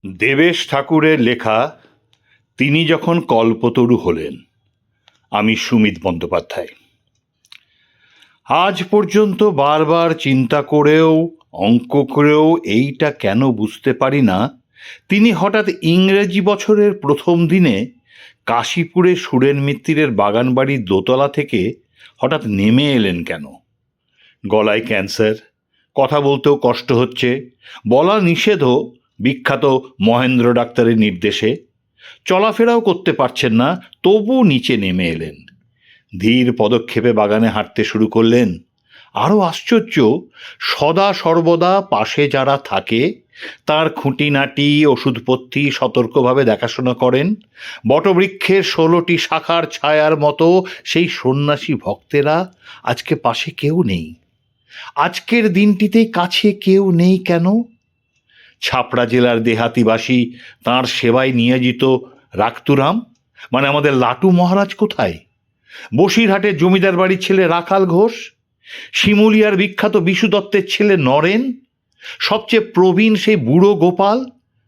দেবেশ ঠাকুরের লেখা তিনি যখন কল্পতরু হলেন। আমি সুমিত বন্দ্যোপাধ্যায়। আজ পর্যন্ত বারবার চিন্তা করেও অঙ্ক করেও এইটা কেন বুঝতে পারি না, তিনি হঠাৎ ইংরেজি বছরের প্রথম দিনে কাশীপুরে সুরেন মিত্তিরের বাগানবাড়ির দোতলা থেকে হঠাৎ নেমে এলেন কেন? গলায় ক্যান্সার, কথা বলতেও কষ্ট হচ্ছে, বলা নিষেধও বিখ্যাত মহেন্দ্র ডাক্তারের নির্দেশে, চলাফেরাও করতে পারছেন না, তবু নিচে নেমে এলেন। ধীর পদক্ষেপে বাগানে হাঁটতে শুরু করলেন। আরও আশ্চর্য, সদা সর্বদা পাশে যারা থাকে তার খুঁটিনাটি ওষুধপত্তি সতর্কভাবে দেখাশোনা করেন। বটবৃক্ষের 16টি শাখার ছায়ার মতো সেই সন্ন্যাসী ভক্তেরা আজকে পাশে কেউ নেই। আজকের দিনটিতে কাছে কেউ নেই কেন? ছাপড়া জেলার দেহাতিবাসী তাঁর সেবায় নিয়োজিত রাক্তুরাম, মানে আমাদের লাটু মহারাজ কোথায়? বসিরহাটের জমিদার বাড়ির ছেলে রাখাল ঘোষ, শিমুলিয়ার বিখ্যাত বিশু দত্তের ছেলে নরেন, সবচেয়ে প্রবীণ সেই বুড়ো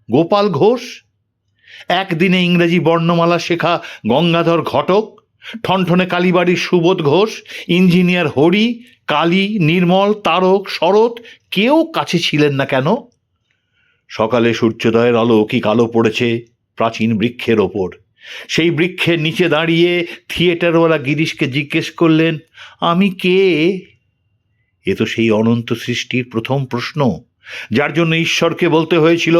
গোপাল ঘোষ, একদিনে ইংরেজি বর্ণমালা শেখা গঙ্গাধর ঘটক, ঠনঠনে কালীবাড়ির সুবোধ ঘোষ, ইঞ্জিনিয়ার হরি, কালী, নির্মল, তারক, শরৎ, কেউ কাছে ছিলেন না কেন? সকালে সূর্যোদয়ের অলৌকিক আলো পড়েছে প্রাচীন বৃক্ষের ওপর। সেই বৃক্ষের নিচে দাঁড়িয়ে থিয়েটারওয়ালা গিরিশকে জিজ্ঞেস করলেন, আমি কে? এ তো সেই অনন্ত সৃষ্টির প্রথম প্রশ্ন, যার জন্য ঈশ্বরকে বলতে হয়েছিল,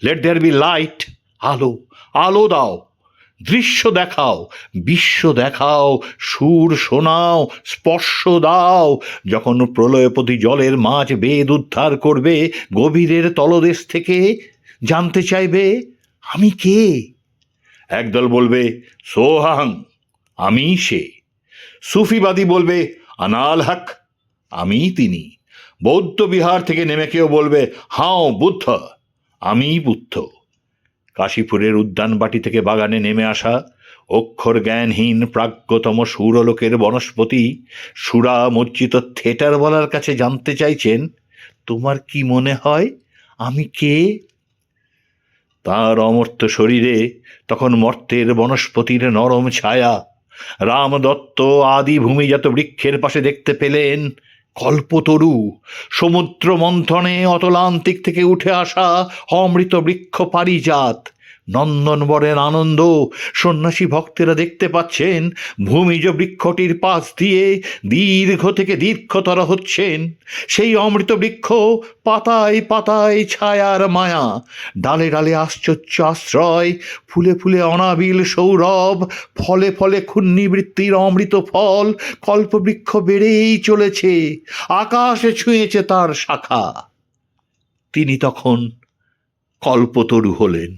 লেট দেয়ার বি লাইট, আলো, আলো দাও, দৃশ্য দেখাও, বিশ্ব দেখাও, সুর শোনাও, স্পর্শ দাও। যখন প্রলয়পতি জলের মাঝ বেদ উদ্ধার করবে গভীরের তলদেশ থেকে, জানতে চাইবে আমি কে? একদল বলবে সোহাং, আমি সে। সুফিবাদী বলবে আনাল হক, আমি তিনি। বৌদ্ধ বিহার থেকে নেমে কেউ বলবে হাও বুদ্ধ, আমি বুদ্ধ। কাশীপুরের উদ্যানবাটি থেকে বাগানে নেমে আসা অক্ষর জ্ঞানহীন প্রাজ্ঞতম সুরলোকের বনস্পতি সুরা মজ্জিত থিয়েটার বলার কাছে জানতে চাইছেন, তোমার কি মনে হয় আমি কে? তাঁর অমর্ত্য শরীরে তখন মর্তের বনস্পতির নরম ছায়া। রামদত্ত আদি ভূমিজাত বৃক্ষের পাশে দেখতে পেলেন কল্পতরু, সমুদ্র মন্থনে অতলান্তিক থেকে উঠে আসা অমৃত বৃক্ষ পারিজাত। নন্দনবনের আনন্দ সন্ন্যাসী ভক্তেরা দেখতে পাচ্ছেন ভূমিজ বৃক্ষটির পাশ দিয়ে দীর্ঘ থেকে দীর্ঘতর হচ্ছেন। সেই অমৃত বৃক্ষ পাতায় পাতায় ছায়ার মায়া, ডালে ডালে আশ্চর্য আশ্রয়, ফুলে ফুলে অনাবিল সৌরভ, ফলে ফলে ক্ষুণ্ণিবৃত্তির অমৃত ফল। কল্পবৃক্ষ বেড়েই চলেছে, আকাশে ছুঁয়েছে তার শাখা। তিনি তখন কল্পতরু হলেন।